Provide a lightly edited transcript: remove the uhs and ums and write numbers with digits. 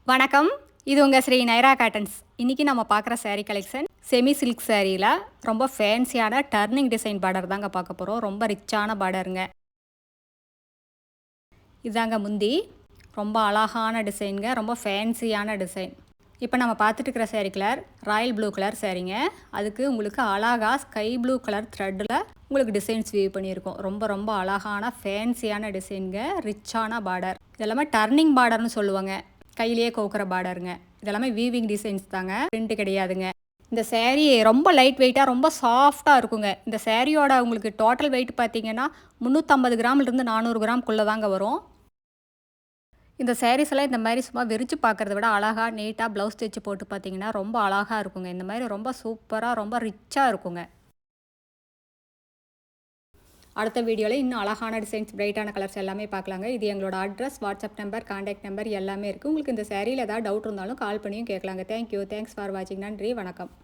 வணக்கம். இது உங்கள் ஸ்ரீ நைரா காட்டன்ஸ். இன்றைக்கி நம்ம பார்க்குற saree கலெக்ஷன் செமி சில்க் சாரியில் ரொம்ப ஃபேன்சியான டர்னிங் டிசைன் பார்டர் தாங்க பார்க்க போகிறோம். ரொம்ப ரிச்சான பார்டருங்க. இதாங்க முந்தி. ரொம்ப அழகான டிசைனுங்க. ரொம்ப ஃபேன்சியான டிசைன். இப்போ நம்ம பார்த்துட்டு இருக்கிற saree colour royal blue colour சாரீங்க. அதுக்கு உங்களுக்கு அழகாக ஸ்கை ப்ளூ கலர் த்ரெட்டில் உங்களுக்கு டிசைன்ஸ் வீவ் பண்ணியிருக்கோம். ரொம்ப ரொம்ப அழகான ஃபேன்சியான டிசைனுங்க. ரிச்சான பார்டர். இதெல்லாமே டர்னிங் பார்டர்னு சொல்லுவாங்க. கையிலேயே கோக்குற பார்டருங்க. இதெல்லாமே வீவிங் டிசைன்ஸ் தாங்க. பிரிண்ட் கிடையாதுங்க. இந்த சேரீ ரொம்ப லைட் வெயிட்டாக ரொம்ப சாஃப்டாக இருக்குங்க. இந்த சேரீயோட உங்களுக்கு டோட்டல் வெயிட் பார்த்தீங்கன்னா 350 கிராம்லேருந்து 400 கிராம்குள்ளே தாங்க வரும். இந்த சாரீஸ் எல்லாம் இந்த மாதிரி சும்மா விரித்து பார்க்குறத விட அழகாக நீட்டாக ப்ளவுஸ் தைச்சு போட்டு பார்த்தீங்கன்னா ரொம்ப அழகாக இருக்குங்க. இந்த மாதிரி ரொம்ப சூப்பராக ரொம்ப ரிச்சாக இருக்குங்க. அடுத்த வீடியோவில் இன்னும் அழகான டிசைன்ஸ் பிரைட்டான கலர்ஸ் எல்லாமே பார்க்கலாங்க. இது எங்களோட address, WhatsApp number, contact number எல்லாமே இருக்குது. உங்களுக்கு இந்த சேரீயில் ஏதாவது டவுட் இருந்தாலும் கால் பண்ணியும் கேட்கலாங்க. தேங்க்யூ. தேங்க்ஸ் ஃபார் வாட்சிங். நன்றி. வணக்கம்.